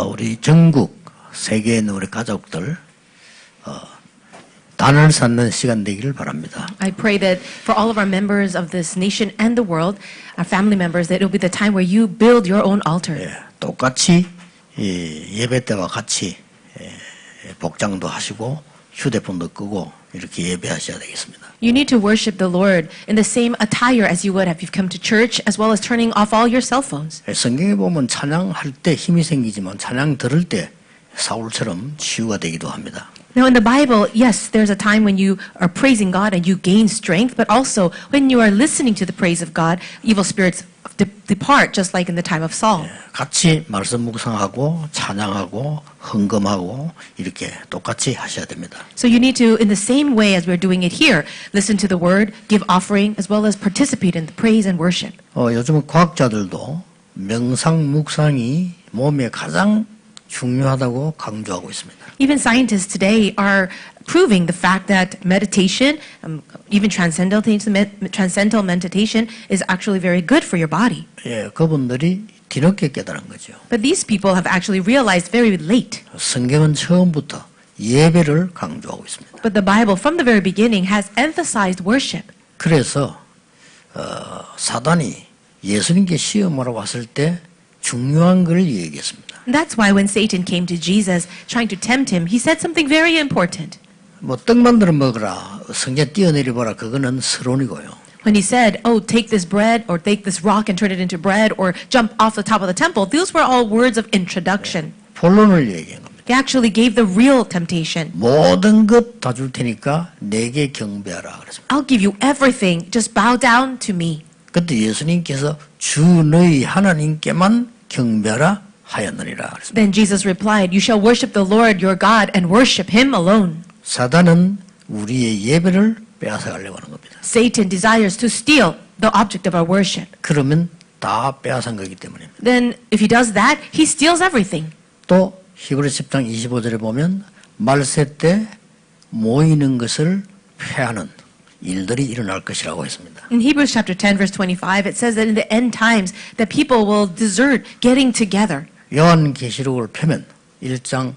우리 전국 세계에 있는 우리 가족들 단을 쌓는 시간 되기를 바랍니다. I pray that for all of our members of this nation and the world, our family members, that it will be the time where you build your own altar. 예, 똑같이 예배 때와 같이 복장도 하시고 휴대폰도 끄고 이렇게 예배하셔야 되겠습니다. You need to worship the Lord in the same attire as you would have you've come to church, as well as turning off all your cell phones. 성경에 보면 찬양할 때 힘이 생기지만 찬양 들을 때 사울처럼 치유가 되기도 합니다. Now in the Bible, yes, there's a time when you are praising God and you gain strength, but also when you are listening to the praise of God, evil spirits depart, just like in the time of Saul. 같이 말씀 묵상하고 찬양하고 헌금하고 이렇게 똑같이 하셔야 됩니다. So you need to, in the same way as we're doing it here, listen to the word, give offering, as well as participate in the praise and worship. 요즘 과학자들도 명상 묵상이 몸에 가장 중요하다고 강조하고 있습니다. Even scientists today are proving the fact that meditation, even transcendental meditation, is actually very good for your body. 예, 그분들이 뒤늦게 깨달은 거죠. But these people have actually realized very late. 성경은 처음부터 예배를 강조하고 있습니다. But the Bible, from the very beginning, has emphasized worship. 그래서 사단이 예수님께 시험하러 왔을 때 중요한 걸 얘기했습니다. And that's why when Satan came to Jesus, trying to tempt him, he said something very important. 뭐 떡 만들어 먹으라, 성전 뛰어내려 보라, 그거는 서론이고요. When he said, oh, take this bread or take this rock and turn it into bread or jump off the top of the temple, those were all words of introduction. 본론을 얘기한 겁니다. They actually gave the real temptation. 모든 것 다 줄 테니까 내게 경배하라 그랬습니다. I'll give you everything. Just bow down to me. 그때 예수님께서 주 너희 하나님께만 경배하라 하였느니라 그랬습니다. Then Jesus replied, you shall worship the Lord your God and worship him alone. 사단은 우리의 예배를 빼앗아가려고 하는 겁니다. Satan desires to steal the object of our worship. 그러면 다 빼앗은 거기 때문입니다. Then if he does that, he steals everything. 또 히브리서 10장 25절에 보면 말세 때 모이는 것을 패하는 일들이 일어날 것이라고 했습니다. In Hebrews chapter 10 verse 25, it says that in the end times that people will desert getting together. 요한계시록을 펴면 1장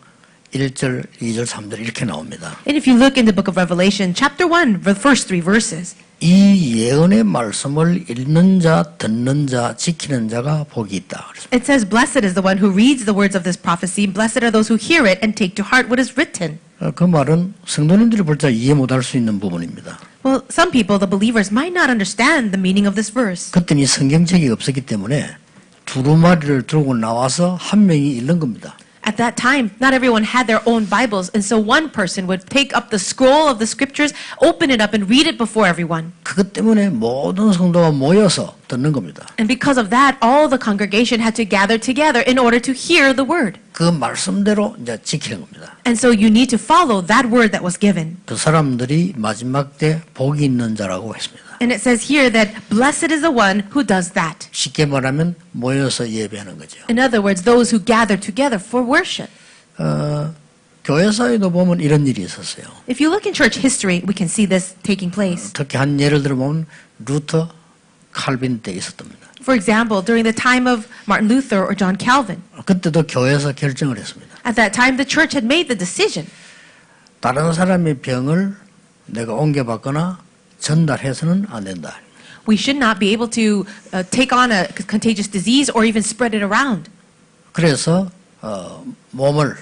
1절, 2절, 3절 이렇게 나옵니다. And if you look in the book of Revelation, chapter 1, the first three verses, 이 예언의 말씀을 읽는 자, 듣는 자, 지키는 자가 복이 있다. it says, blessed is the one who reads the words of this prophecy, blessed are those who hear it and take to heart what is written. 그 말은 성도님들이 볼 때 이해 못할 수 있는 부분입니다. Well, some people, the believers, might not understand the meaning of this verse. 그때는 성경책이 없었기 때문에 두루마리를 들고 나와서 한 명이 읽는 겁니다. At that time, not everyone had their own Bibles, and so one person would take up the scroll of the scriptures, open it up, and read it before everyone. 그것 때문에 모든 성도가 모여서 듣는 겁니다. And because of that, all the congregation had to gather together in order to hear the word. 그 말씀대로 이제 지키는 겁니다. And so you need to follow that word that was given. 그 사람들이 마지막 때 복이 있는 자라고 했습니다. And it says here that blessed is the one who does that. 쉽게 말하면 모여서 예배하는 거죠. In other words, those who gather together for worship. 교회사에도 보면 이런 일이 있었어요. If you look in church history, we can see this taking place. 특히 한 예를 들어보면 루터, 칼빈 때 있었답니다. For example, during the time of Martin Luther or John Calvin. 그때도 교회에서 결정을 했습니다. At that time, the church had made the decision. 다른 사람의 병을 내가 옮겨받거나 전달해서는 안 된다. We should not be able to take on a contagious disease or even spread it around. 그래서 몸을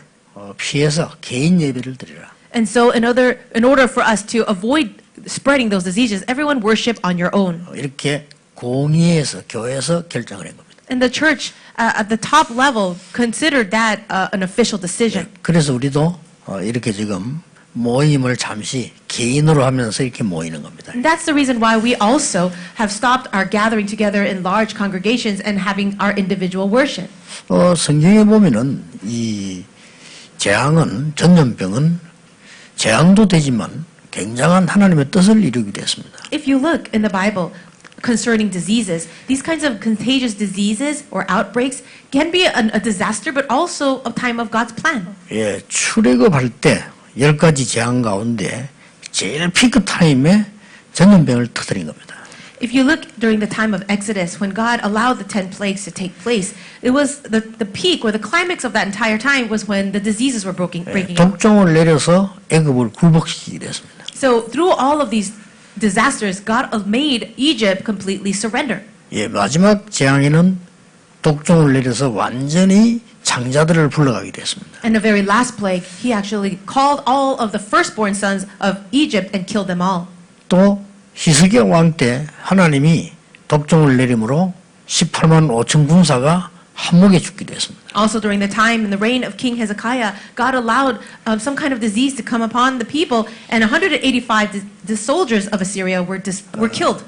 피해서 개인 예배를 드리라. And so in order for us to avoid spreading those diseases, everyone worship on your own. 이렇게 공의에서 교회에서 결정을 한 겁니다. And the church at the top level considered that an official decision. 그래서 우리도 이렇게 지금 모임을 잠시 개인으로 하면서 이렇게 모이는 겁니다. And that's the reason why we also have stopped our gathering together in large congregations and having our individual worship. 성경에 보면은 이 전염병은 재앙도 되지만 굉장한 하나님의 뜻을 이루기도 했습니다. If you look in the Bible concerning diseases, these kinds of contagious diseases or outbreaks can be a disaster, but also a time of God's plan. 예, 출애굽할 때 10가지 재앙 가운데 제일 피크 타임에 전염병을 터뜨린 겁니다. If you look during the time of Exodus, when God allowed the 10 plagues to take place, it was the peak or the climax of that entire time was when the diseases were breaking out. 독종을 내려서 애굽을 굴복시키기로 했습니다. So through all of these disasters, God made Egypt completely surrender. 예, 마지막 재앙에는 독종을 내려서 완전히 장자들을 불러가기로 했습니다. And the very last plague, he actually called all of the firstborn sons of Egypt and killed them all. 또 히스기야 왕 때 하나님이 독종을 내림으로 18만 5천 군사가 한목에 죽기도 했습니다. Also during the time in the reign of King Hezekiah, God allowed some kind of disease to come upon the people, and 185 the soldiers of Assyria were killed.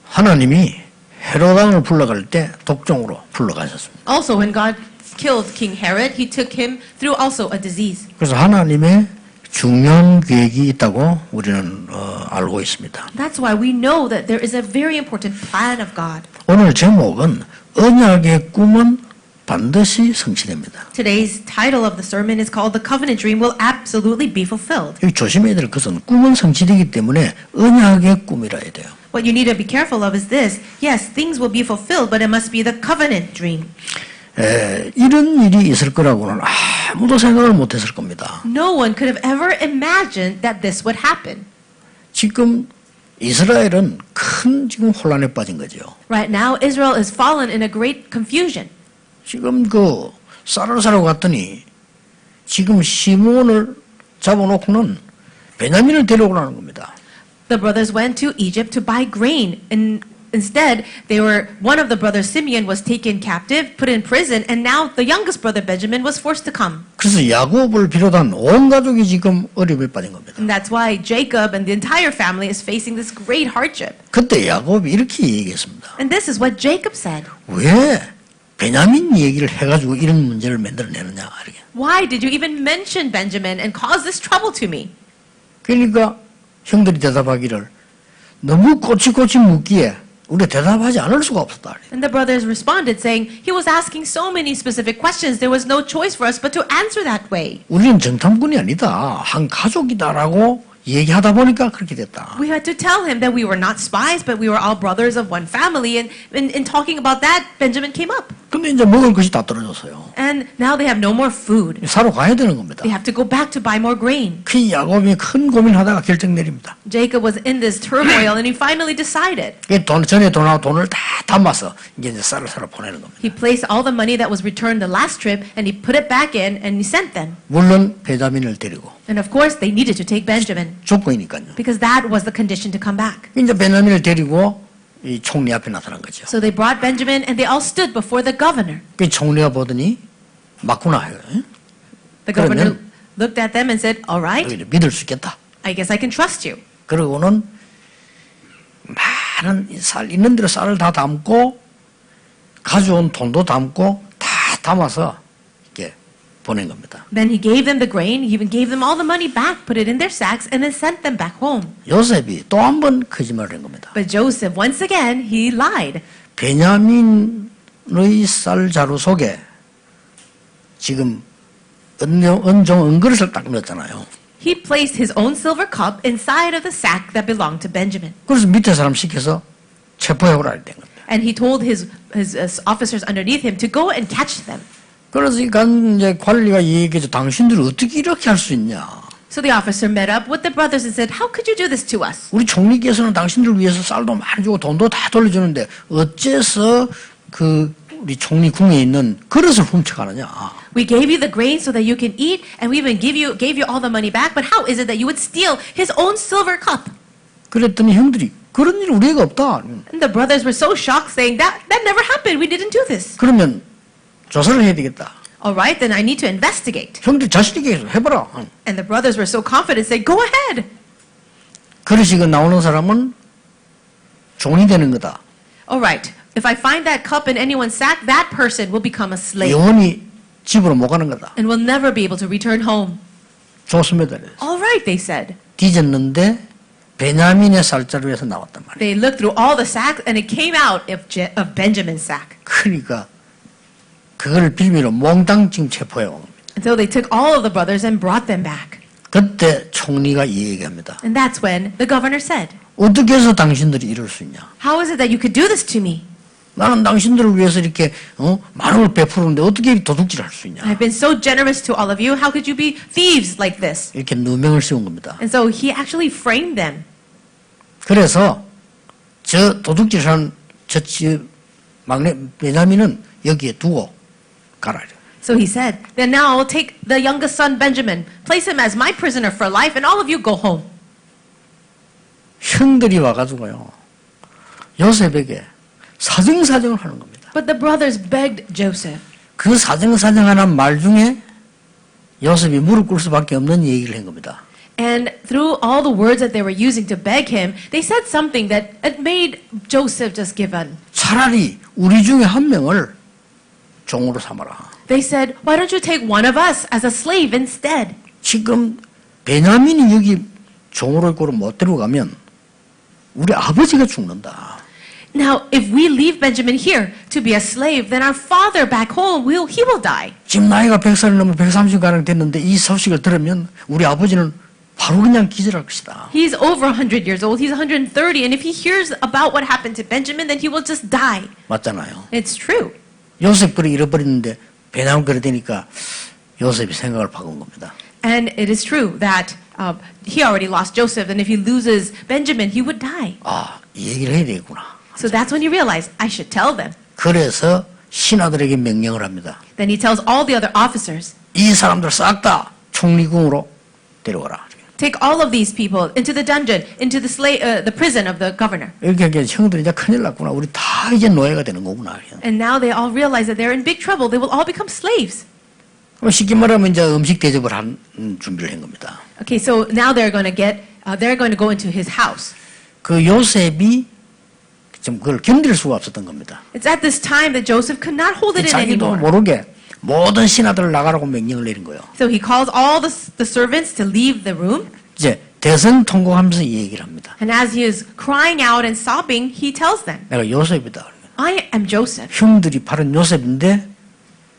하나님이 헤롯 왕을 불러갈 때 독종으로 불러가셨습니다. Also, when God killed King Herod, he took him through also a disease. 그래서 하나님의 중요한 계획이 있다고 우리는 알고 있습니다. That's why we know that there is a very important plan of God. 오늘 제목은 언약의 꿈은 반드시 성취됩니다. Today's title of the sermon is called "The Covenant Dream Will Absolutely Be Fulfilled." 여기 조심해야 될 것은 꿈은 성취되기 때문에 언약의 꿈이라 해야 돼요. What you need to be careful of is this: yes, things will be fulfilled, but it must be the covenant dream. 이런 일이 있을 거라고는 아무도 생각을 못했을 겁니다. No one could have ever imagined that this would happen. 지금 이스라엘은 큰 지금 혼란에 빠진 거죠. Right now, Israel is fallen in a great confusion. 지금 그 쌀을 사러 갔더니 지금 시몬을 잡아놓고는 베냐민을 데려오라는 겁니다. The brothers went to Egypt to buy grain, and instead, one of the brothers, Simeon, was taken captive, put in prison, and now the youngest brother, Benjamin, was forced to come. 그래서 야곱을 비롯한 온 가족이 지금 어려움에 빠진 겁니다. And that's why Jacob and the entire family is facing this great hardship. 그때 야곱이 이렇게 얘기했습니다. And this is what Jacob said. 왜 베냐민 얘기를 해가지고 이런 문제를 만들어내느냐 이렇게. Why did you even mention Benjamin and cause this trouble to me? 그러니까 형들이 대답하기를 너무 꼬치꼬치 묻기에 우리가 대답하지 않을 수가 없었다. And the brothers responded saying, he was asking so many specific questions, there was no choice for us but to answer that way. 우리는 정탐꾼이 아니다. 한 가족이다라고 얘기하다 보니까 그렇게 됐다. We had to tell him that we were not spies, but we were all brothers of one family. And in talking about that, Benjamin came up. 근데 이제 먹을 것이 다 떨어졌어요. And now they have no more food. 사러 가야 되는 겁니다. They have to go back to buy more grain. 그 야곱이 큰 고민하다가 결정 내립니다. Jacob was in this turmoil and he finally decided. 전에 돈을 다 담아서 이제 쌀을 사러 보내는 겁니다. He placed all the money that was returned the last trip and he put it back in and he sent them. 물론 베냐민을 데리고 And of course they needed to take Benjamin 조건이니까요. because that was the condition to come back. 이제 베냐민을 데리고 이 총리 앞에 나타난 거죠. So they brought Benjamin and they all stood before the governor. 그 총리가 보더니 맞구나 해요. The governor 그러면 looked at them and said, all right, 너희를 믿을 수 있겠다. I guess I can trust you. 그러고는 많은 쌀 있는 대로 쌀을 다 담고 가져온 돈도 담고 다 담아서 이렇게 보낸 겁니다. Then he gave them the grain, he even gave them all the money back, put it in their sacks, and then sent them back home. 요셉이 또 한 번 거짓말을 한 겁니다. But Joseph, once again, he lied. 베냐민의 쌀 자루 속에 지금 은종 은그릇을 딱 넣었잖아요. He placed his own silver cup inside of the sack that belonged to Benjamin. 그래서 밑에 사람 시켜서 체포해오라 된 겁니다. And he told his officers underneath him to go and catch them. 그래서 이제 관리가 얘기해서 당신들이 어떻게 이렇게 할 수 있냐. So the officer met up with the brothers and said, how could you do this to us? 우리 총리께서는 당신들 위해서 쌀도 많이 주고 돈도 다 돌려주는데 어째서 그 우리 총리 궁에 있는 그릇을 훔쳐가느냐. We gave you the grain so that you can eat, and we even gave you all the money back. But how is it that you would steal his own silver cup? 그랬더니 형들이 그런 일 우리가 없다. And the brothers were so shocked, saying that never happened. We didn't do this. 그러면 조사를 해야 되겠다. All right, then I need to investigate. 형들 자신 있게 해봐라. And the brothers were so confident, saying, go ahead. 그릇이 나오는 사람은 종이 되는 거다. All right, if I find that cup in anyone's sack, that person will become a slave 영원히 집으로 못 가는 거다. and will never be able to return home. 좋습니다. All right, they said. 뒤졌는데 베냐민의 쌀자루에서 나왔단 말이에요. They looked through all the sacks, and it came out of Benjamin's sack. 그러니까 그걸 빌미로 몽땅 지금 체포해 온 겁니다. And so they took all of the brothers and brought them back. 그때 총리가 이 얘기합니다. And that's when the governor said, 어떻게 해서 당신들이 이럴 수 있냐? How is it that you could do this to me? 나는 당신들을 위해서 이렇게 많은 걸 베푸는데 어떻게 도둑질 할 수 있냐? I've been so generous to all of you. How could you be thieves like this? 이렇게 누명을 세운 겁니다. And so he actually framed them. 그래서 저 도둑질하는 저 막내 베냐민은 여기에 두고 가라. So he said, then now I'll take the youngest son Benjamin, place him as my prisoner for life, and all of you go home. 형들이 와가지고요 요셉에게 사정사정을 하는 겁니다. But the brothers begged Joseph. 그 사정사정하는 말 중에 요셉이 무릎 꿇을 수밖에 없는 얘기를 한 겁니다. And through all the words that they were using to beg him, they said something that it made Joseph just give in. 차라리 우리 중에 한 명을 종으로 삼아라. They said, why don't you take one of us as a slave instead? 지금 베냐민이 여기 종으로 있고 못 데려가면 우리 아버지가 죽는다. Now, if we leave Benjamin here to be a slave, then our father back home, he will die. 지금 나이가 100살이 넘어 130가량 됐는데 이 소식을 들으면 우리 아버지는 바로 그냥 기절할 것이다. He's over 100 years old. He's 130. And if he hears about what happened to Benjamin, then he will just die. 맞잖아요. It's true. 요셉 그를 잃어버리는데 베냐민 그래 되니까 요셉이 생각을 바꾼 겁니다. And it is true that he already lost Joseph. And if he loses Benjamin, he would die. 아, 이 얘기를 해야 되겠구나. So that's when he realized, I should tell them. 그래서 신하들에게 명령을 합니다. Then he tells all the other officers, 이 사람들 싹 다 총리궁으로 데려가라. take all of these people into the dungeon, into the prison of the governor. 이렇게 하니까 형들이 이제 큰일 났구나. 우리 다 이제 노예가 되는 거구나. And now they all realize that they're in big trouble. They will all become slaves. 쉽게 말하면 이제 음식 대접을 한 준비를 한 겁니다. Okay, so now they're going to go into his house. 그 요셉이 좀 그걸 견딜 수가 없었던 겁니다. It's at this time that Joseph could not hold it in 자기도 anymore. 모르게 모든 신하들을 나가라고 명령을 내린 거예요. So he calls all the servants to leave the room. 이제 대성통곡하면서 이 얘기를 합니다. And as he is crying out and sobbing, he tells them, 내가 요셉이다. I am Joseph. 형들이 팔은 요셉인데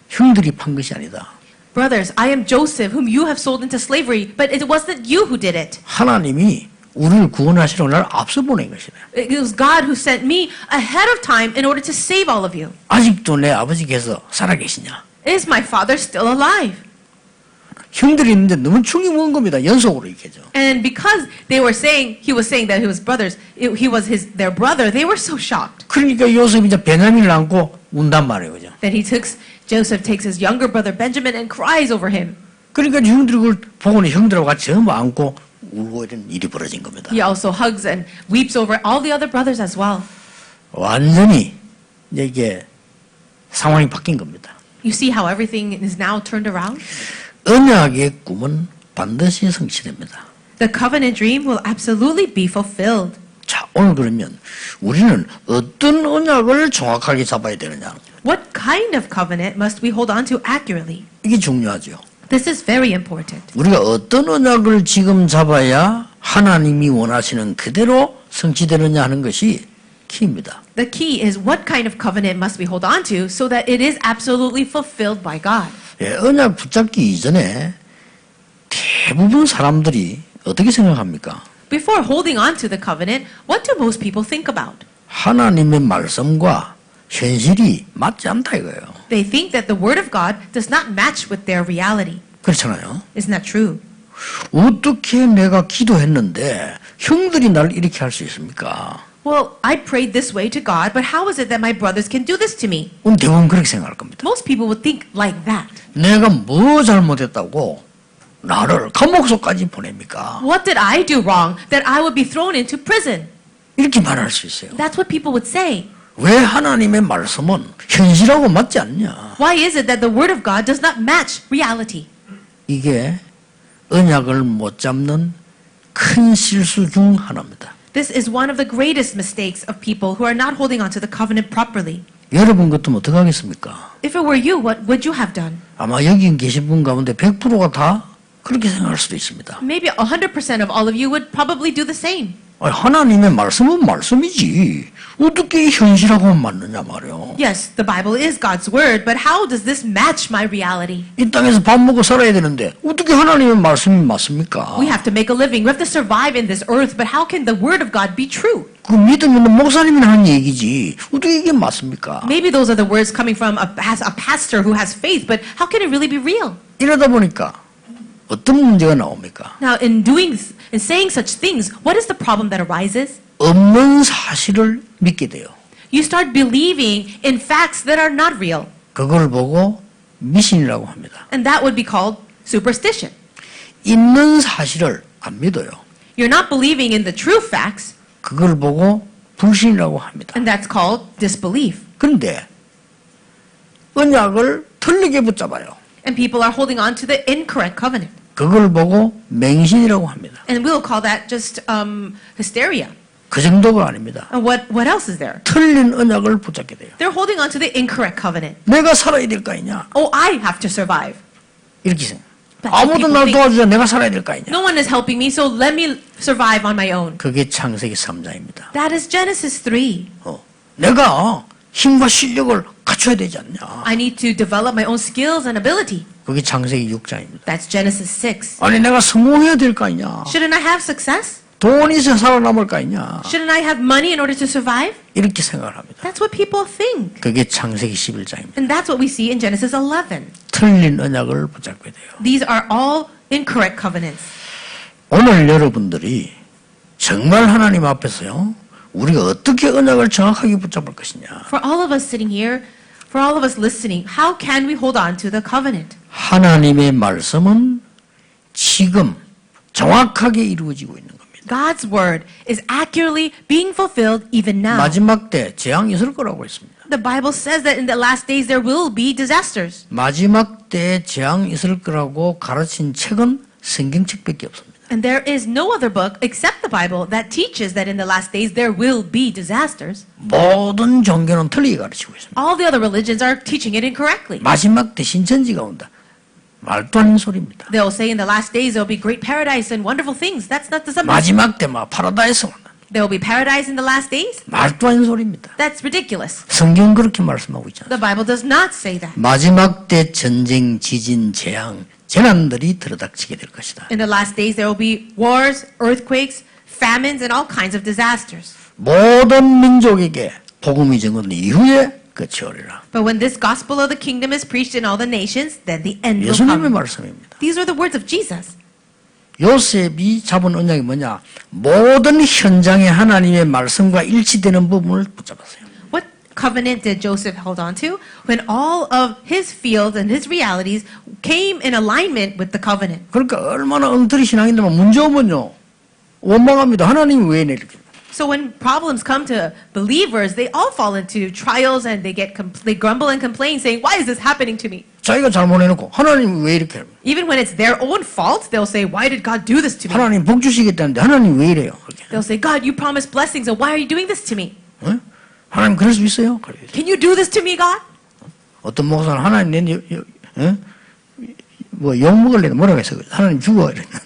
형들이 판 것이 아니다. Brothers, I am Joseph, whom you have sold into slavery, but it wasn't you who did it. 하나님이 우리를 구원하시러 날 앞서 보낸 것이네. It was God who sent me ahead of time in order to save all of you. 아직도 내 아버지께서 살아계시냐? Is my father still alive? 형들이 있는데 너무 충격 먹은 겁니다. 연속으로 얘기하죠. And because he was saying that he was brothers, he was their brother, they were so shocked. 그러니까 요셉이 이제 베냐민을 안고 운단 말이에요. 그죠? Then Joseph takes his younger brother Benjamin and cries over him. 그러니까 형들이 그걸 보고는 형들하고 같이 전부 안고 울고 이런 일이 벌어진 겁니다. He also hugs and weeps over all the other brothers as well. 완전히 이제 이게 상황이 바뀐 겁니다. You see how everything is now turned around? 언약의 꿈은 반드시 성취됩니다. The covenant dream will absolutely be fulfilled. 자, 오늘 그러면 우리는 어떤 언약을 정확하게 잡아야 되느냐? What kind of covenant must we hold on to accurately? 이게 중요하죠. This is very important. 우리가 어떤 언약을 지금 잡아야 하나님이 원하시는 그대로 성취되느냐 하는 것이 키입니다. The key is what kind of covenant must we hold on to so that it is absolutely fulfilled by God. 예, 언약 붙잡기 이전에 대부분 사람들이 어떻게 생각합니까? Before holding on to the covenant, what do most people think about? 하나님의 말씀과 현실이 맞지 않다 이거예요. They think that the word of God does not match with their reality. 그렇잖아요. Isn't that true? 어떻게 내가 기도했는데 형들이 날 이렇게 할 수 있습니까? Well, I prayed this way to God, but how is it that my brothers can do this to me? 대부분 그렇게 생각할 겁니다. Most people would think like that. 내가 뭐 잘못했다고 나를 감옥소까지 보냅니까? What did I do wrong that I would be thrown into prison? 이렇게 말할 수 있어요. That's what people would say. 왜 하나님의 말씀은 현실하고 맞지 않냐? Why is it that the word of God does not match reality? 이게 언약을 못 잡는 큰 실수 중 하나입니다. This is one of the greatest mistakes of people who are not holding on to the covenant properly. 여러분 같으면 어떻게 하겠습니까? If it were you, what would you have done? 아마 여기 계신 분 가운데 100%가 다 그렇게 생각할 수도 있습니다. Maybe 100% of all of you would probably do the same. 아니, 하나님의 말씀은 말씀이지. 어떻게 현실하고 맞느냐 말이요. Yes, the Bible is God's word, but how does this match my reality? 이 땅에서 밥 먹고 살아야 되는데 어떻게 하나님의 말씀이 맞습니까? We have to make a living. We have to survive in this earth, but how can the word of God be true? 그 믿음 있는 목사님이 하는 얘기지. 어떻게 이게 맞습니까? Maybe those are the words coming from a pastor who has faith, but how can it really be real? 이러다 보니까 어떤 문제가 나옵니까? Now, in saying such things, what is the problem that arises? 없는 사실을 믿게 돼요. You start believing in facts that are not real, 그걸 보고 미신이라고 합니다. and that would be called superstition. 있는 사실을 안 믿어요. You're not believing in the true facts, 그걸 보고 불신이라고 합니다. and that's called disbelief. 그런데 언약을 틀리게 붙잡아요. And people are holding on to the incorrect covenant. 그걸 보고 맹신이라고 합니다. And we'll call that just hysteria. 그 정도가 아닙니다. And what else is there? 틀린 언약을 붙잡게 돼요. They're holding on to the incorrect covenant. 내가 살아야 될 거 아니냐? Oh, I have to survive. 이렇게 생각. That's what 아무도 people 날 think. 도와주자 내가 살아야 될 거 아니냐? No one is helping me, so let me survive on my own. 그게 창세기 3장입니다. That is Genesis 3. 내가 힘과 실력을 갖춰야 되지 않냐? I need to develop my own skills and ability. 그게 창세기 6장입니다. That's Genesis 6. 아니 내가 성공해야 될 거 아니냐? Shouldn't I have success? 돈이 있어 살아남을 거 아니냐? Shouldn't I have money in order to survive? 이렇게 생각을 합니다. That's what people think. 그게 창세기 11장입니다. And that's what we see in Genesis 11. 틀린 언약을 붙잡게 돼요. These are all incorrect covenants. 오늘 여러분들이 정말 하나님 앞에서요. 우리가 어떻게 언약을 정확하게 붙잡을 것이냐? For all of us sitting here, for all of us listening, how can we hold on to the covenant? 하나님의 말씀은 지금 정확하게 이루어지고 있는 겁니다. God's word is accurately being fulfilled even now. 마지막 때 재앙이 있을 거라고 했습니다. The Bible says that in the last days there will be disasters. 마지막 때 재앙이 있을 거라고 가르친 책은 성경책밖에 없습니다. And there is no other book except the Bible that teaches that in the last days there will be disasters. 모든 종교는 틀리게 가르치고 있습니다. All the other religions are teaching it incorrectly. 마지막 때 신천지가 온다. 말도 안 되는 소리입니다. They'll say in the last days there will be great paradise and wonderful things. That's not the subject. 마지막 때 막 파라다이스 온다. There will be paradise in the last days. 말도 안 되는 소리입니다. That's ridiculous. 성경 그렇게 말씀하고 있잖아요. The Bible does not say that. 마지막 때 전쟁, 지진, 재앙, 재난들이 들어닥치게 될 것이다. In the last days there will be wars, earthquakes, famines, and all kinds of disasters. 모든 민족에게 복음이 전거된 이후에 끝이 오리라. But when this gospel of the kingdom is preached in all the nations, then the end will 예수님의 come. 말씀입니다. These are the words of Jesus. 요셉이 잡은 언약이 뭐냐? 모든 현장에 하나님의 말씀과 일치되는 부분을 붙잡았어요. What covenant did Joseph hold on to? When all of his fields and his realities came in alignment with the covenant. 그러니까 얼마나 엉터리 신앙인데만 문제 오면요. 원망합니다. 하나님이 왜 이렇게. So when problems come to believers, they all fall into trials and they grumble and complain saying, why is this happening to me? 자기가 잘못해놓고 하나님이 왜 이렇게. Even when it's their own fault, they'll say, why did God do this to me? 하나님 복 주시겠다는데 하나님 왜 이래요? 그렇게. They'll say, God, you promised blessings, and why are you doing this to me? 어? 하나님 그럴 수 있어요? 그래. Can you do this to me, God? 어떤 목사는 하나님 뭐욕 먹을래 뭐라고 했어? 하나님 죽어 이랬나?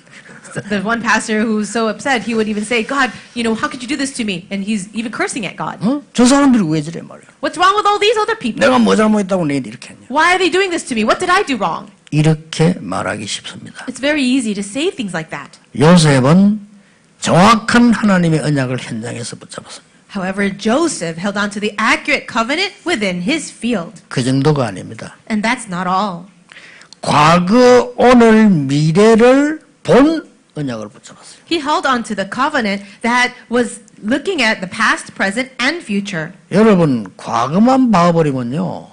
There's one pastor who's so upset, he would even say, God, how could you do this to me? And he's even cursing at God. 어? 저 사람들이 왜 저래 말이야? What's wrong with all these other people? 내가 뭐 잘못했다고 내한테 이렇게 했냐? Why are they doing this to me? What did I do wrong? 이렇게 말하기 쉽습니다. It's very easy to say things like that. 요셉은 정확한 하나님의 언약을 현장에서 붙잡았습니다. However, Joseph held on to the accurate covenant within his field. 그 정도가 아닙니다. And that's not all. 과거, 오늘, 미래를 본 언약을 붙잡았어요. He held on to the covenant that was looking at the past, present, and future. 여러분, 과거만 봐버리면요.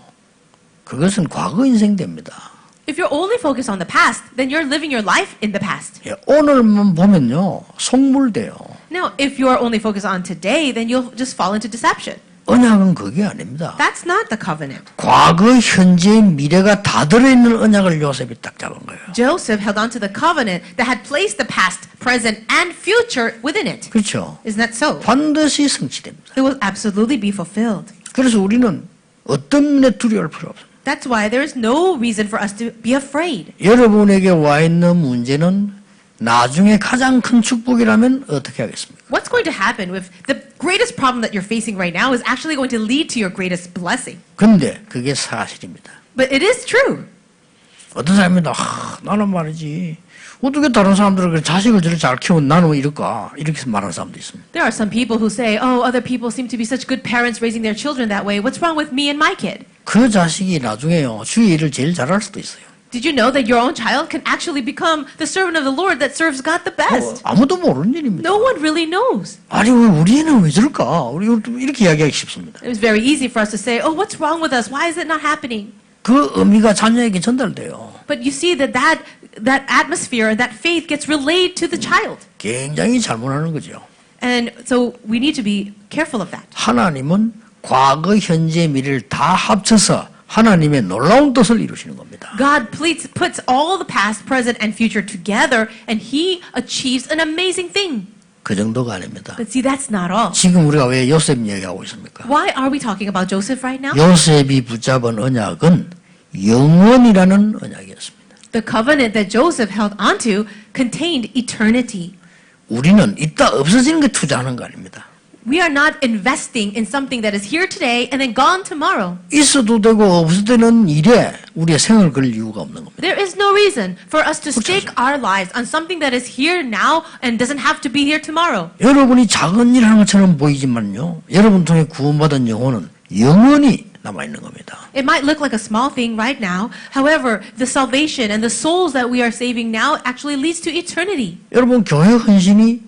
그것은 과거 인생 됩니다. If you're only focused on the past, then you're living your life in the past. 예, 오늘만 보면요. 속물돼요. Now, if you are only focused on today, then you'll just fall into deception. 언약은 그게 아닙니다. That's not the covenant. 과거, 현재, 미래가 다 들어있는 언약을 요셉이 딱 잡은 거예요. Joseph held on to the covenant that had placed the past, present, and future within it. 그렇죠. Isn't that so? 반드시 성취됩니다. It will absolutely be fulfilled. 그래서 우리는 어떤 면에 두려워할 필요 없습니다. That's why there is no reason for us to be afraid. 여러분에게 와 있는 문제는 나중에 가장 큰 축복이라면 어떻게 하겠습니까? What's going to happen if the greatest problem that you're facing right now is actually going to lead to your greatest blessing? 근데 그게 사실입니다. But it is true. 어떤 사람이 나는 말이지 어떻게 다른 사람들은 그래 자식을 저렇게 잘 키우면 나는 왜 이럴까 이렇게 말하는 사람도 있습니다. There are some people who say, oh, other people seem to be such good parents raising their children that way. What's wrong with me and my kid? 그 자식이 나중에요 주의 일을 제일 잘할 수도 있어요. Did you know that your own child can actually become the servant of the Lord that serves God the best? 아무도 모르는 일입니다. No one really knows. 아니 왜 우리 애는 왜 저럴까? 우리 이렇게 이야기하기 쉽습니다. It was very easy for us to say, oh, what's wrong with us? Why is it not happening? 그 의미가 자녀에게 전달돼요. But you see that atmosphere and that faith gets relayed to the child. 굉장히 잘못하는 거죠. And so we need to be careful of that. 하나님은 과거, 현재, 미래를 다 합쳐서 하나님의 놀라운 뜻을 이루시는 겁니다. God puts all the past, present, and future together, and He achieves an amazing thing. 그 정도가 아닙니다. But see, that's not all. 지금 우리가 왜 요셉 이야기하고 있습니까? Why are we talking about Joseph right now? 요셉이 붙잡은 언약은 영원이라는 언약이었습니다. The covenant that Joseph held onto contained eternity. 우리는 이따 없어지는 게 투자하는 거 아닙니다. We are not investing in something that is here today and then gone tomorrow. 있어도 되고 없어도 되는 일에 우리의 생을 걸 이유가 없는 겁니다. There is no reason for us to stake our lives on something that is here now and doesn't have to be here tomorrow. 여러분이 작은 일 하는 것처럼 보이지만요. 여러분 통해 구원받은 영혼은 영원히 남아있는 겁니다. It might look like a small thing right now. However, the salvation and the souls that we are saving now actually leads to eternity. 여러분 교회 헌신이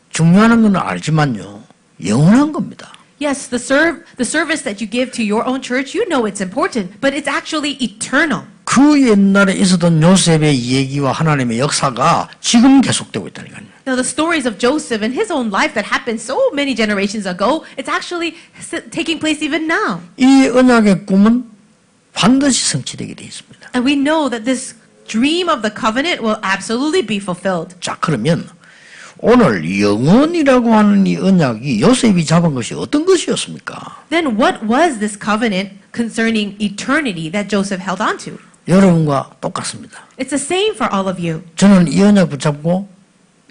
중요한 건 알지만요. 영원한 겁니다. Yes, the service that you give to your own church, you know it's important, but it's actually eternal. 그 옛날에 있었던 요셉의 얘기와 하나님의 역사가 지금 계속되고 있다니까요. Now, the stories of Joseph and his own life that happened so many generations ago, it's actually taking place even now. 이 언약의 꿈은 반드시 성취되게 되어 있습니다. And we know that this dream of the covenant will absolutely be fulfilled. 자, 그러면 오늘 영원이라고 하는 이 언약이 요셉이 잡은 것이 어떤 것이었습니까? Then what was this covenant concerning eternity that Joseph held onto? 여러분과 똑같습니다. It's the same for all of you. 저는 이 언약 붙잡고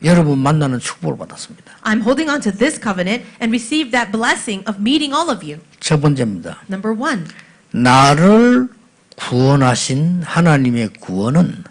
여러분 만나는 축복을 받았습니다. I'm holding on to this covenant and received that blessing of meeting all of you. 첫 번째입니다. Number one, 나를 구원하신 하나님의 구원은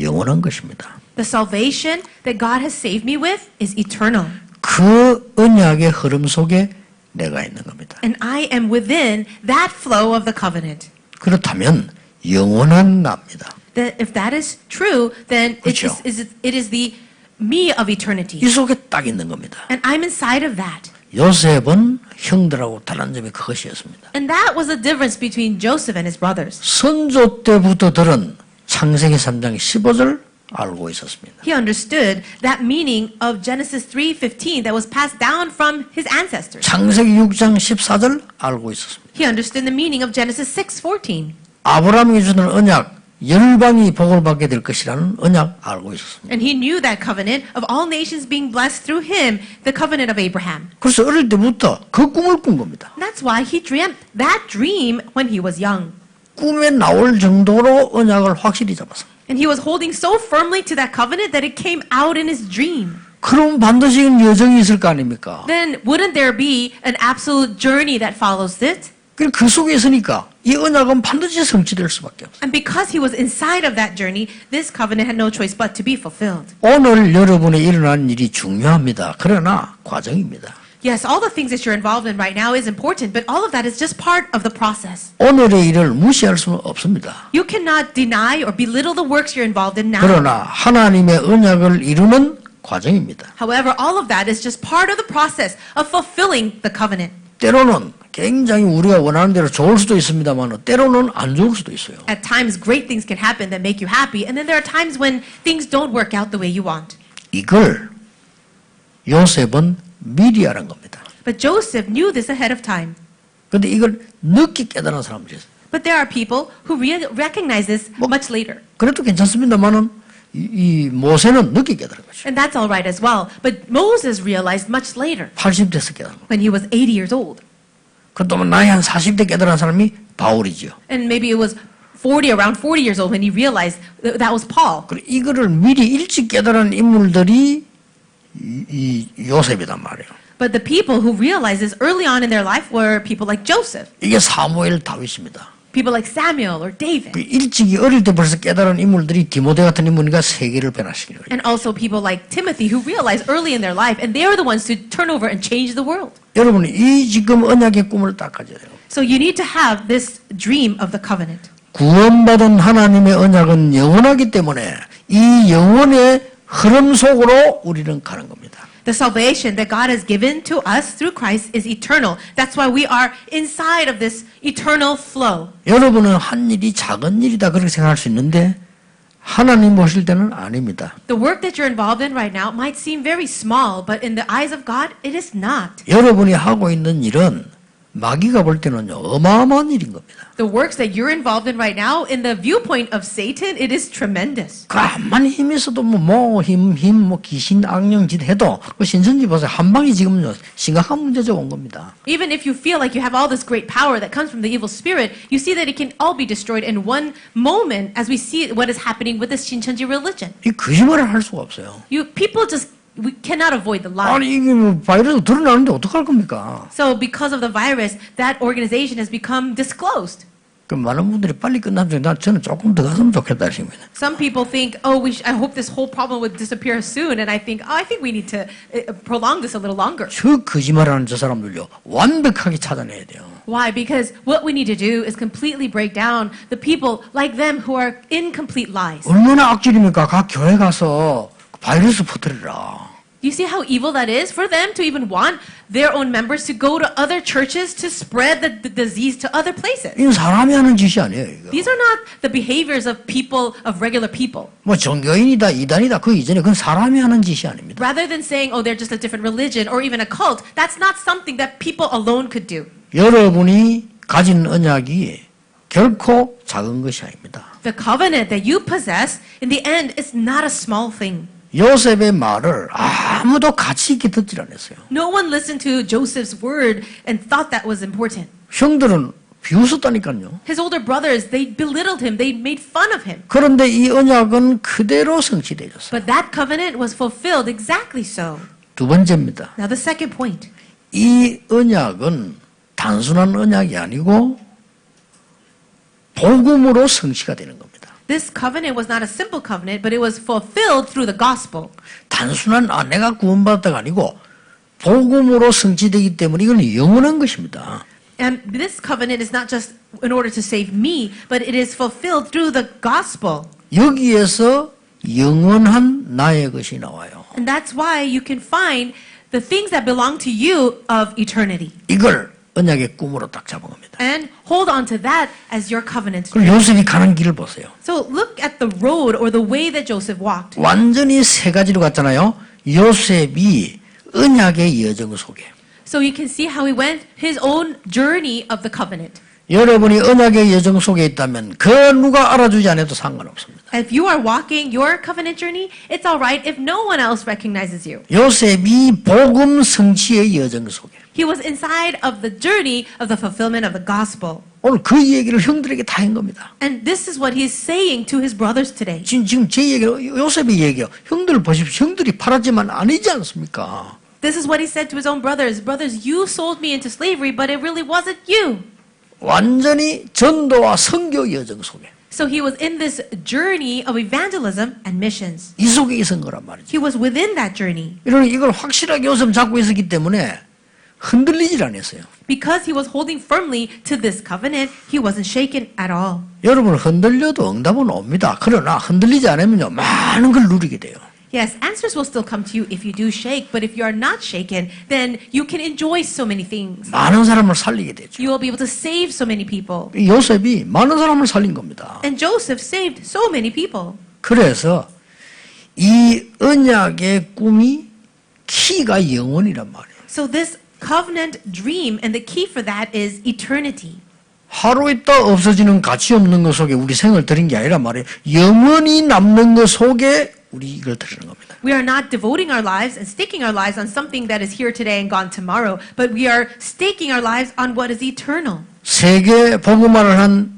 영원한 것입니다. the salvation that God has saved me with is eternal. 그 언약의 흐름 속에 내가 있는 겁니다. And I am within that flow of the covenant. 그렇다면 영원한 나입니다. That if that is true, then 그렇죠. it is the me of eternity. 이 속에 딱 있는 겁니다. And I'm inside of that. 요셉은 형들하고 다른 점이 그것이었습니다. And that was the difference between Joseph and his brothers. 선조 때부터 들은 창세기 3장 15절 알고 있었습니다. He understood that meaning of Genesis 3:15 that was passed down from his ancestors. 창세기 6장 14절 알고 있었습니다. He understood the meaning of Genesis 6:14. 아브라함에게 주는 언약 열방이 복을 받게 될 것이라는 언약 알고 있었습니다. And he knew that covenant of all nations being blessed through him, the covenant of Abraham. 그래서 어릴 때부터 그 꿈을 꾼 겁니다. And that's why he dreamt that dream when he was young. 꿈에 나올 정도로 언약을 확실히 잡았습니다. And he was holding so firmly to that covenant that it came out in his dream. 그럼 반드시 여정이 있을 거 아닙니까? Then wouldn't there be an absolute journey that follows it? 그 속에 있으니까 이 언약은 반드시 성취될 수밖에 없어요. And because he was inside of that journey, this covenant had no choice but to be fulfilled. 오늘 여러분의 일어난 일이 중요합니다. 그러나 과정입니다. Yes, all the things that you're involved in right now is important, but all of that is just part of the process. 오늘의 일을 무시할 수는 없습니다. You cannot deny or belittle the works you're involved in now. 그러나 하나님의 언약을 이루는 과정입니다. However, all of that is just part of the process of fulfilling the covenant. 때로는 굉장히 우리가 원하는 대로 좋을 수도 있습니다만 때로는 안 좋을 수도 있어요. At times, great things can happen that make you happy, and then there are times when things don't work out the way you want. 이걸 요셉은 미리 알은 겁니다. But Joseph knew this ahead of time. 그런데 이걸 늦게 깨달은 사람들이 있어요. But there are people who recognize this much later. 그래도 괜찮습니다만은 이 모세는 늦게 깨달은 거죠. And that's all right as well. But Moses realized much later, 80대에서 깨달은 거예요. when he was 80 years old. 그렇다면 나이 한 40대 깨달은 사람이 바울이죠. And maybe it was around 40 years old when he realized that was Paul. 그리고 이거를 미리 일찍 깨달은 인물들이 이 요셉이단 말이에요. But the people who realized this early on in their life were people like Joseph, 이게 사무엘 다윗입니다. people like Samuel or 그 David, 일찍이 어릴 때 벌써 깨달은 인물들이 디모데 같은 인물이니까 세계를 변화시키는 거예요. and also people like Timothy who realized early in their life, and they are the ones to turn over and change the world. 여러분 이 지금 언약의 꿈을 딱 가져야 돼요. So you need to have this dream of the covenant. 구원받은 하나님의 언약은 영원하기 때문에 이 영원의 흐름 속으로 우리는 가는 겁니다. The salvation that God has given to us through Christ is eternal. That's why we are inside of this eternal flow. 여러분은 한 일이 작은 일이다 그렇게 생각할 수 있는데 하나님 보실 때는 아닙니다. The work that you're involved in right now might seem very small, but in the eyes of God, it is not. 여러분이 하고 있는 일은 마귀가 볼 때는 어마어마한 일인 겁니다. The works that you're involved in right now, in the viewpoint of Satan, it is tremendous. 가만히 힘이 있어도 귀신, 악령 짓 해도 그 신천지 보세요. 한 방이 지금 심각한 문제죠 온 겁니다. Even if you feel like you have all this great power that comes from the evil spirit, you see that it can all be destroyed in one moment as we see what is happening with this Shincheonji religion. 이 거짓말을 할 수가 없어요. People just, we cannot avoid the lie. 아니 이게 뭐 바이러스 드러나는데 어떡할 겁니까? So because of the virus, that organization has become disclosed. 그 많은 분들이 빨리 끝나면 저는 조금 더 갔으면 좋겠다 싶습니다. Some people think, oh, I hope this whole problem would disappear soon. And I think we need to prolong this a little longer. 저 거짓말하는 저 사람들요 완벽하게 찾아내야 돼요. Why? Because what we need to do is completely break down the people like them who are incomplete lies. 얼마나 악질입니까? 각 교회 가서 바이러스 퍼뜨리라. You see how evil that is for them to even want their own members to go to other churches to spread the disease to other places. 이건 사람이 하는 짓이 아니에요. 이거. These are not the behaviors of people, of regular people. 뭐 종교인이다, 이단이다 그 이전에 그건 사람이 하는 짓이 아닙니다. Rather than saying, oh, they're just a different religion or even a cult, that's not something that people alone could do. 여러분이 가진 언약이 결코 작은 것이 아닙니다. The covenant that you possess, in the end, is not a small thing. 요셉의 말을 아무도 가치 있게 듣질 않았어요. No one listened to Joseph's word and thought that was important. 형들은 비웃었다니까요. His older brothers, they belittled him. They made fun of him. 그런데 이 언약은 그대로 성취되었어요. But that covenant was fulfilled exactly so. 두 번째입니다. Now the second point. 이 언약은 단순한 언약이 아니고 복음으로 성취가 되는 겁니다. This covenant was not a simple covenant, but it was fulfilled through the gospel. 단순한 내가 구원받았다가 아니고 복음으로 성취되기 때문에 이건 영원한 것입니다. And this covenant is not just in order to save me, but it is fulfilled through the gospel. 여기에서 영원한 나의 것이 나와요. And that's why you can find the things that belong to you of eternity. 이걸 언약의 꿈으로 딱 잡은 겁니다. And hold on to that as your covenant. 그럼 요셉이 가는 길을 보세요. So look at the road or the way that Joseph walked. 완전히 세 가지로 갔잖아요. 요셉이 언약의 여정 속에. So you can see how he went his own journey of the covenant. 여러분이 언약의 여정 속에 있다면 그 누가 알아주지 않아도 상관없습니다. If you are walking your covenant journey, it's all right if no one else recognizes you. 요셉이 복음 성취의 여정 속에. He was inside of the journey of the fulfillment of the gospel. 오늘 그 얘기를 형들에게 다 한 겁니다. And this is what he's saying to his brothers today. 지금 제 얘기를 요셉이 얘기해요. 형들 보십시오. 형들이 팔았지만 아니지 않습니까? This is what he said to his own brothers. Brothers, you sold me into slavery, but it really wasn't you. 완전히 전도와 선교 여정 속에. So he was in this journey of evangelism and missions. 이 속에 있은 거란 말이죠. He was within that journey. 이걸 확실하게 요셉 잡고 있었기 때문에 흔들리질 않았어요. Because he was holding firmly to this covenant, he wasn't shaken at all. 여러분 흔들려도 응답은 옵니다. 그러나 흔들리지 않으면요 많은 걸 누리게 돼요. Yes, answers will still come to you if you do shake, but if you are not shaken, then you can enjoy so many things. 많은 사람을 살리게 되죠. You will be able to save so many people. 요셉이 많은 사람을 살린 겁니다. And Joseph saved so many people. 그래서 이 언약의 꿈이 키가 영원이란 말이에요. So this covenant dream, and the key for that is eternity. 하루 있다 없어지는 가치 없는 것 속에 우리 생을 드린 게 아니란 말이에요. 영원히 남는 것 속에 우리 이걸 드리는 겁니다. We are not devoting our lives and staking our lives on something that is here today and gone tomorrow, but we are staking our lives on what is eternal. 세계 복음화를 한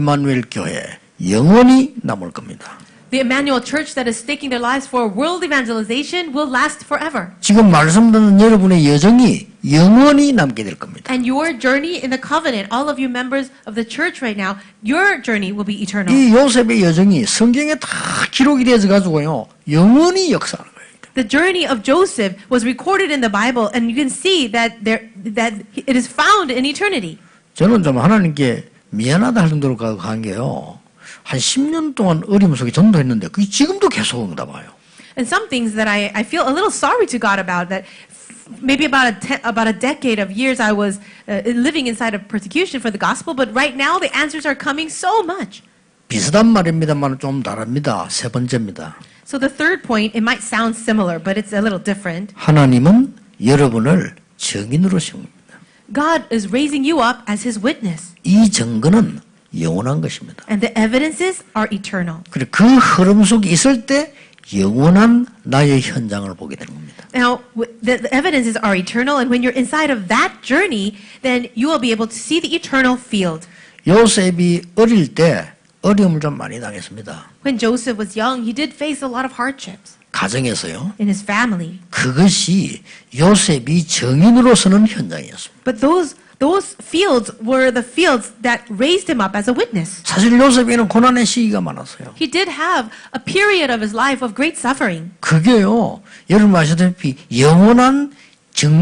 임마누엘 교회 영원히 남을 겁니다. The Emmanuel Church that is staking their lives for world evangelization will last forever. 지금 말씀 듣는 여러분의 여정이 영원히 남게 될 겁니다. And your journey in the covenant, all of you members of the church right now, your journey will be eternal. 이 요셉의 여정이 성경에 다 기록이 되어서 가지고요 영원히 역사하는 거예요. The journey of Joseph was recorded in the Bible, and you can see that it is found in eternity. 저는 좀 하나님께 미안하다 할 정도로 간 게요. 한 10년 동안 어려움 속에 전도했는데 그게 지금도 계속 응답 와요. And some things that I feel a little sorry to God about, that maybe about a decade of years I was living inside of persecution for the gospel, but right now the answers are coming so much. 비슷한 말입니다만 좀 다릅니다. 세 번째입니다. So the third point, it might sound similar, but it's a little different. 하나님은 여러분을 증인으로 세웁니다. God is raising you up as His witness, 이 증거는 영원한 것입니다. and the evidences are eternal. 그리고 그 흐름 속에 있을 때 영원한 나의 현장을 보게 되는 겁니다. Now, the evidences are eternal, and when you're inside of that journey, then you will be able to see the eternal field. 요셉이 어릴 때 어려움을 좀 많이 당했습니다. When Joseph was young, he did face a lot of hardships 가정에서요. in his family. 그것이 요셉이 증인으로 서는 현장이었습니다. But those fields were the fields that raised him up as a witness. 사실 요셉에는 고난의 시기가 많았어요. He did have a period of his life of great suffering. 그게요. 여러분 아시다시피 영원한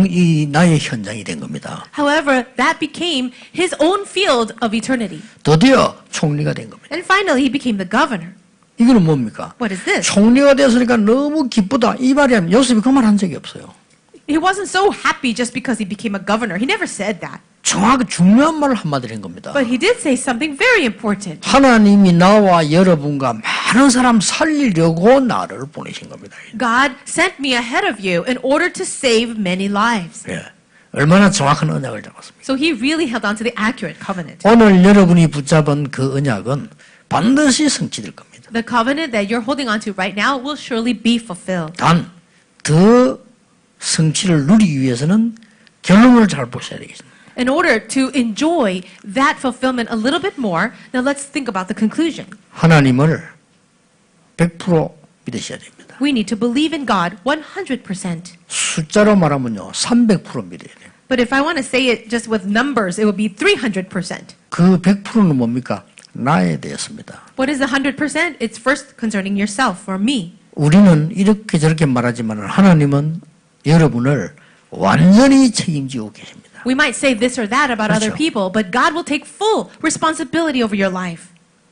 이 나의 현장이 된 겁니다. However, that became his own field of eternity. 드디어 총리가 된 겁니다. And finally, he became the governor. 이거는 뭡니까? What is this? 총리가 됐으니까 너무 기쁘다. 이 말이 아니면 요셉이 그 말 한 적이 없어요. He wasn't so happy just because he became a governor. He never said that. 정확히 중요한 말을 한마디를 한 겁니다. But he did say something very important. 하나님이 나와 여러분과 많은 사람 살리려고 나를 보내신 겁니다. God sent me ahead of you in order to save many lives. 예. 얼마나 정확한 언약을 잡았습니까? So he really held on to the accurate covenant. 오늘 여러분이 붙잡은 그 언약은 반드시 성취될 겁니다. The covenant that you're holding on to right now will surely be fulfilled. 단, 더 성취를 누리기 위해서는 결론을 잘 보셔야 되겠습니다. In order to enjoy that fulfillment a little bit more, now let's think about the conclusion. 하나님을 100% 믿으셔야 됩니다. We need to believe in God 100%. 숫자로 말하면요, 300% 믿어야 돼요. But if I want to say it just with numbers, it would be 300%. 그 100%는 뭡니까? 나에 대해서입니다. What is the 100%? It's first concerning yourself or me. 우리는 이렇게 저렇게 말하지만 하나님은 여러분을 완전히 책임지고 계십니다. We might say this or that about other 그렇죠. people, but God will take full responsibility over your life.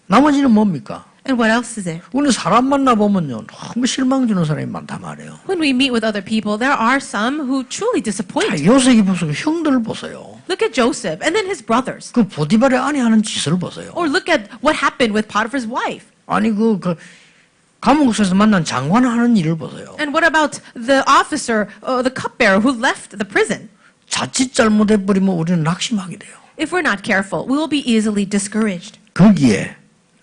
나머지는 뭡니까? And what else is it? 우리는 사람 만나보면요, 너무 실망 주는 사람이 많단 말이에요. When we meet with other people, there are some who truly 자, disappoint. 요셉이 보세요. 형들 보세요. Look at Joseph and then his brothers. 그 보디발의 아내 하는 짓을 보세요. Or look at what happened with Potiphar's wife. 아니 그 감옥에서 만난 장관 하는 일을 보세요. And what about the officer, the cupbearer who left the prison? 자칫 잘못해버리면 우리는 낙심하게 돼요. If we're not careful, we will be easily discouraged. 거기에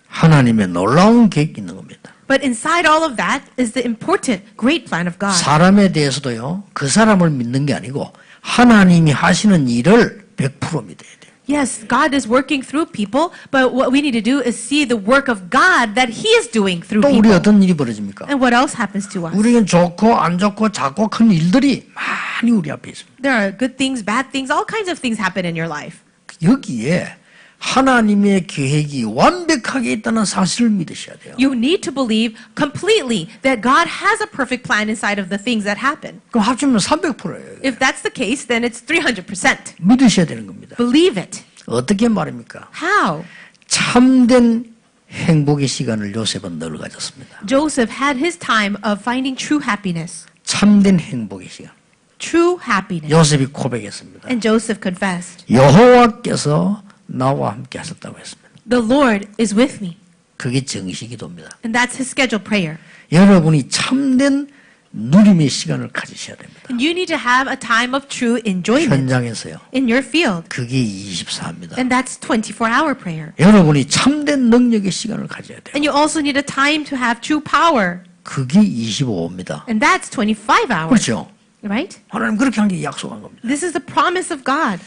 하나님의 놀라운 계획이 있는 겁니다. But inside all of that is the important, great plan of God. 사람에 대해서도요, 그 사람을 믿는 게 아니고 하나님이 하시는 일을 100% 믿어야 돼요. Yes, God is working through people, but what we need to do is see the work of God that He is doing through 또 우리 people. 어떤 일이 벌어집니까? And what else happens to us? 우리는 좋고 안 좋고 작고 큰 일들이 많이 우리 앞에 있습니다. There are good things, bad things, all kinds of things happen in your life. 여기에 하나님의 계획이 완벽하게 있다는 사실을 믿으셔야 돼요. You need to believe completely that God has a perfect plan inside of the things that happen. 그럼 합치면 300%예요. If that's the case, then it's 300%. 믿으셔야 되는 겁니다. Believe it. 어떻게 말입니까? How? 참된 행복의 시간을 요셉은 늘 가졌습니다. Joseph had his time of finding true happiness. 참된 행복의 시간. True happiness. 요셉이 고백했습니다. And Joseph confessed, 여호와께서 나와 함께 하셨다고 했습니다. "The Lord is with me." 그게 정식기도입니다. And that's his scheduled prayer. 여러분이 참된 누림의 시간을 가지셔야 됩니다. And you need to have a time of true enjoyment 현장에서요. in your field. 그게 24입니다. And that's 24-hour prayer. 여러분이 참된 능력의 시간을 가져야 돼요. And you also need a time to have true power. 그게 25입니다. And that's 25 hours. 그렇죠? Right? 하나님 그렇게 한 게 약속한 겁니다. This is the promise of God.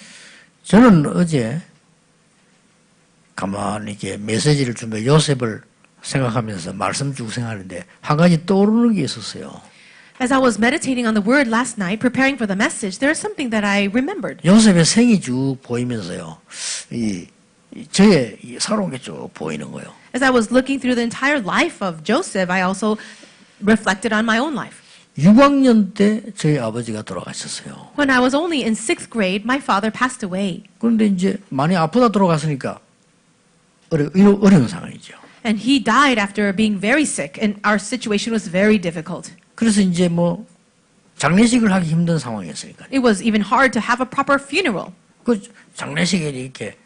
저는 어제 가만히 이렇게 메시지를 준비해 요셉을 생각하면서 말씀 주고 생각하는데 한 가지 떠오르는 게 있었어요. As I was meditating on the word last night, preparing for the message, there is something that I remembered. 요셉의 생이 쭉 보이면서요. 저의 이 살아온 게 쭉 보이는 거예요. As I was looking through the entire life of Joseph, I also reflected on my own life. 6학년 때 저희 아버지가 돌아가셨어요. When I was only in 6th grade, my father passed away. 그런데 이제 많이 아프다 돌아갔으니까 어려운 상황이죠. And he died after being very sick, and our situation was very difficult. 그래서 이제 뭐 장례식을 하기 힘든 상황이었으니까. It was even hard to have a proper funeral. 그 장례식에 이렇게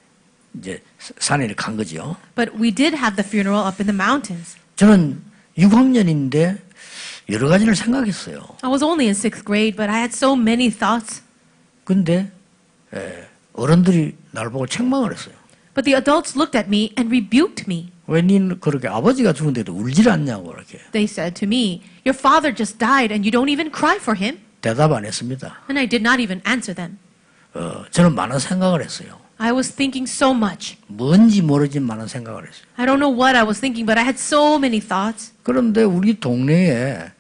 이제 산에 간 거죠. But we did have the funeral up in the mountains. 저는 6학년인데 여러 가지를 생각했어요. I was only in 6th grade, but I had so many thoughts. 근데 어른들이 날 보고 책망을 했어요. But the adults looked at me and rebuked me. 왜 니는 그렇게 아버지가 죽은데도 울질 않냐고 그렇게. They said to me, "Your father just died and you don't even cry for him?" 대답 안 했습니다. And I did not even answer them. 저는 많은 생각을 했어요. I was thinking so much. 뭔지 모르지만 많은 생각을 했어요. I don't know what I was thinking, but I had so many thoughts. 그런데 우리 동네에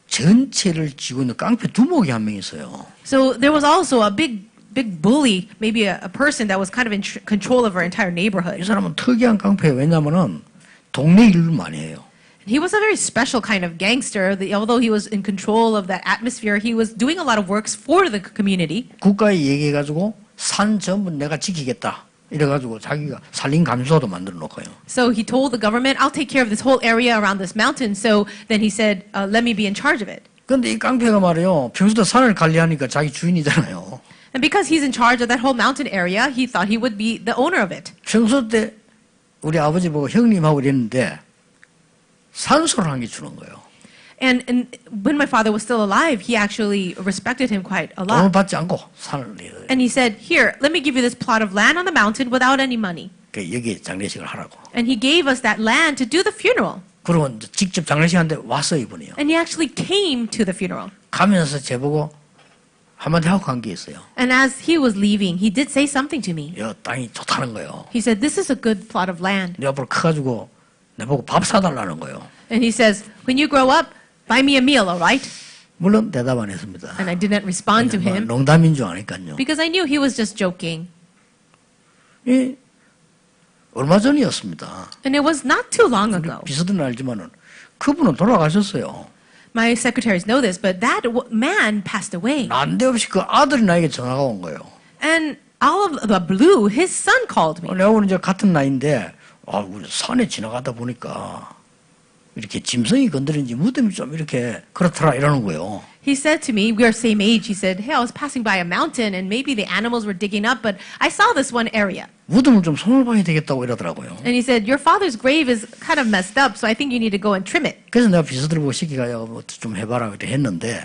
전체를 쥐고 있는 깡패 두목이 한 명 있어요. So there was also a big bully, maybe a person that was kind of in control of our entire 이 neighborhood. 사람은 특이한 깡패예요. 왜냐하면은 동네 일을 많이 해요. He was a very special kind of gangster. Although he was in control of that atmosphere, he was doing a lot of works for the community. 국가에 얘기해가지고 산 전부 내가 지키겠다. 이래가지고 자기가 산림 감수소도 만들어 놓고요. So he told the government, "I'll take care of this whole area around this mountain." So then he said, "Let me be in charge of it." 근데 이 깡패가 말이요. 평소도 산을 관리하니까 자기 주인이잖아요. And because he's in charge of that whole mountain area, he thought he would be the owner of it. 평소 때 우리 아버지 보고 형님하고 이랬는데 산소를 한 개 주는 거예요. And when my father was still alive, he actually respected him quite a 돈을 lot. 받지 않고 산을 내요. And he said, "Here, let me give you this plot of land on the mountain without any money." 여기 장례식을 하라고. And he gave us that land to do the funeral. 그러고 직접 장례식하는데 왔어요 이분이요. And he actually came to the funeral. 가면서 제보고 한마디 하고 간 게 있어요. And as he was leaving, he did say something to me. 야, 땅이 좋다는 거예요. He said, "This is a good plot of land." 내 앞으로 커가지고 내 보고 밥 사달라는 거예요. And he says, "When you grow up, buy me a meal, all right?" 물론 대답 안 했습니다. And I didn't respond to him 농담인 줄 아니까요. because I knew he was just joking. 이 얼마 전이었습니다. And it was not too long ago. 비서들은 알지만은 그분은 돌아가셨어요. My secretaries know this, but that man passed away. 난데없이 그 아들이 나에게 전화가 온 거예요. And out of the blue, his son called me. 내가 오늘 이제 같은 나이인데 우리 산에 지나가다 보니까 이렇게 짐승이 건드린지 무덤이 좀 이렇게 그렇더라 이러는 거예요. He said to me, we are same age. He said, "Hey, I was passing by a mountain and maybe the animals were digging up, but I saw this one area." 무덤을 좀 손을 봐야 되겠다고 이러더라고요. And he said, "Your father's grave is kind of messed up, so I think you need to go and trim it." 그래서 내가 비서들 보고 시키가요 좀 해봐라 이렇게 했는데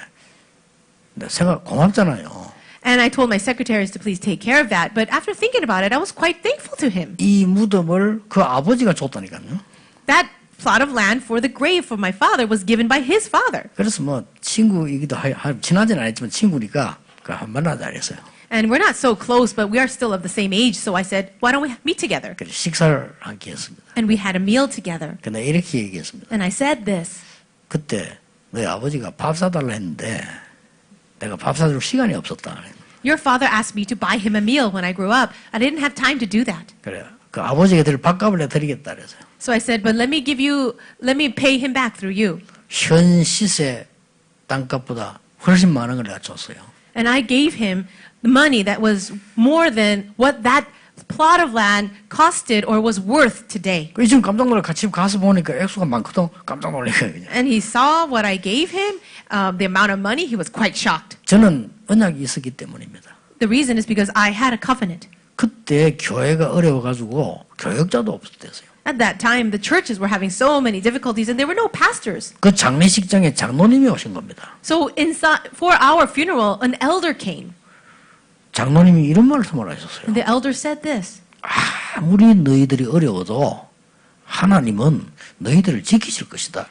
내가 생각 고맙잖아요. And I told my secretaries to please take care of that. But after thinking about it, I was quite thankful to him. 이 무덤을 그 아버지가 줬다니까요. That plot of land for the grave for my father was given by his father. 그래서 뭐 친구이기도 친하지는 않았지만 친구니까 한 만나자 그랬어요. And we're not so close, but we are still of the same age. So I said, "Why don't we meet together?" 그래서 식사를 함께 했습니다. And we had a meal together. 근데 이렇게 얘기했습니다. And I said this. 그때 너희 아버지가 밥 사달라 했는데 내가 밥 사줄 시간이 없었다. Your father asked me to buy him a meal when I grew up. I didn't have time to do that. 그래 그 아버지가 드릴 밥값을 내드리겠다 그래서요. So I said, "But let me pay him back through you." 현 시세 땅값보다 훨씬 많은 걸 내가 줬어요. And I gave him the money that was more than what that plot of land costed or was worth today. 그 지금 깜짝 놀라 같이 가서 보니까 액수가 많거든. 깜짝 놀래요. 그냥. And he saw what I gave him, the amount of money. He was quite shocked. 저는 언약이 있었기 때문입니다. The reason is because I had a covenant. 그때 교회가 어려워가지고 교역자도 없었대요. At that time, the churches were having so many difficulties, and there were no pastors. 그 장례식장에 장로님이 오신 겁니다. So for our funeral, an elder came. 장로님이 이런 말씀을 하셨어요. And the elder said this. 아무리 너희들이 어려워도 하나님은 너희들을 지키실 것이다.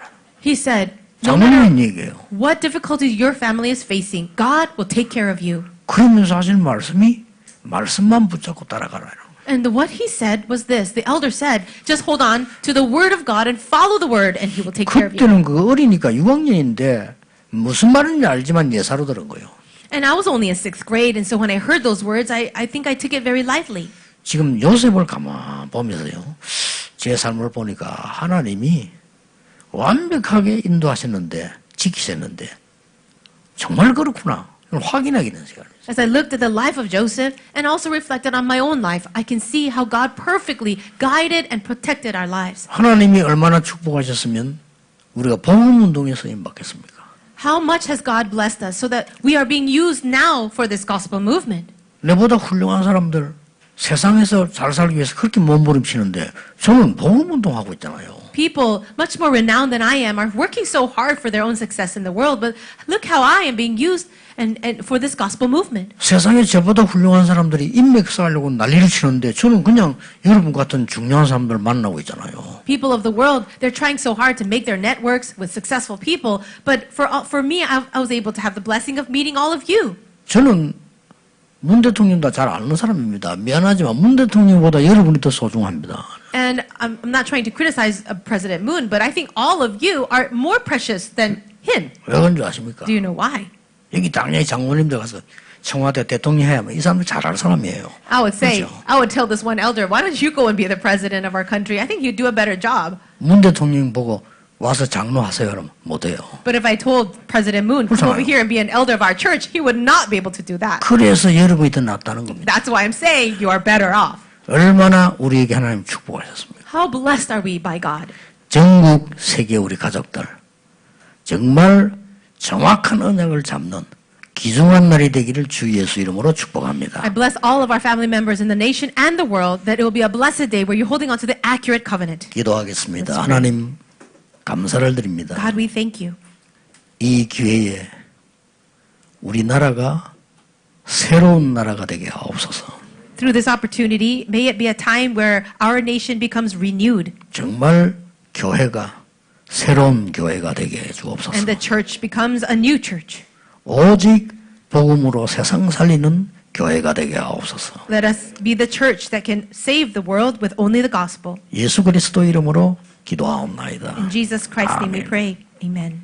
He said, "No matter 장로님 얘기예요. what difficulties your family is facing, God will take care of you." 그러면서 하신 말씀이 말씀만 붙잡고 따라가라. And what he said was this. The elder said, just hold on to the word of God and follow the word and he will take care of you. 그때는 그 어리니까 6학년인데 무슨 말인지 알지만 예사로 들은 거예요. And I was only in 6th grade, and so when I heard those words, I think I took it very lightly. 지금 요셉을 가만 보면서요. 제 삶을 보니까 하나님이 완벽하게 인도하셨는데 지키셨는데 정말 그렇구나. 확인하게 되는 시간이에요. As I looked at the life of Joseph and also reflected on my own life, I can see how God perfectly guided and protected our lives. 하나님이 얼마나 축복하셨으면 우리가 복음운동에 쓰임받겠습니까? How much has God blessed us so that we are being used now for this gospel movement? 내보다 훌륭한 사람들 세상에서 잘 살기 위해서 그렇게 몸부림치는데 저는 복음운동하고 있잖아요. People much more renowned than I am are working so hard for their own success in the world, but look how I am being used and for this gospel movement. 세상에 저보다 훌륭한 사람들이 인맥 쌓으려고 난리를 치는데 저는 그냥 여러분 같은 중요한 사람들 만나고 있잖아요. People of the world, they're trying so hard to make their networks with successful people, but for me, I was able to have the blessing of meeting all of you. 저는 문 대통령 다 잘 아는 사람입니다. 미안하지만 문 대통령보다 여러분이 더 소중합니다. And I'm not trying to criticize President Moon, but I think all of you are more precious than him. 왜 그런 줄 아십니까? Do you know why? 여기 당연히 장모님들 가서 청와대 대통령 해야 이 사람들 잘 아는 사람이에요. I would say, 그렇죠? I would tell this one elder, why don't you go and be the president of our country? I think you'd do a better job. 문 대통령 보고 와서 장로하세요 그러면 못해요. But if I told President Moon, come over 그렇잖아요. here and be an elder of our church, he would not be able to do that. 그래서 여러분이 더 낫다는 겁니다. That's why I'm saying you are better off. 얼마나 우리에게 하나님 축복하셨습니까? How blessed are we by God? 전국 세계 우리 가족들 정말 정확한 언약을 잡는 귀중한 날이 되기를 주 예수 이름으로 축복합니다. I bless all of our family members in the nation and the world that it will be a blessed day where you're holding on to the accurate covenant. 기도하겠습니다. 하나님 감사를 드립니다. God, we thank you. 이 기회에 우리나라가 새로운 나라가 되게 하옵소서. Through this opportunity, may it be a time where our nation becomes renewed 정말 교회가 새로운 교회가 되게 해 and 주옵소서. the church becomes a new church. 오직 복음으로 세상 살리는 교회가 되게 하옵소서. Let us be the church that can save the world with only the gospel. 예수 그리스도 이름으로 기도하옵나이다. In Jesus Christ's name we 아멘. pray. Amen.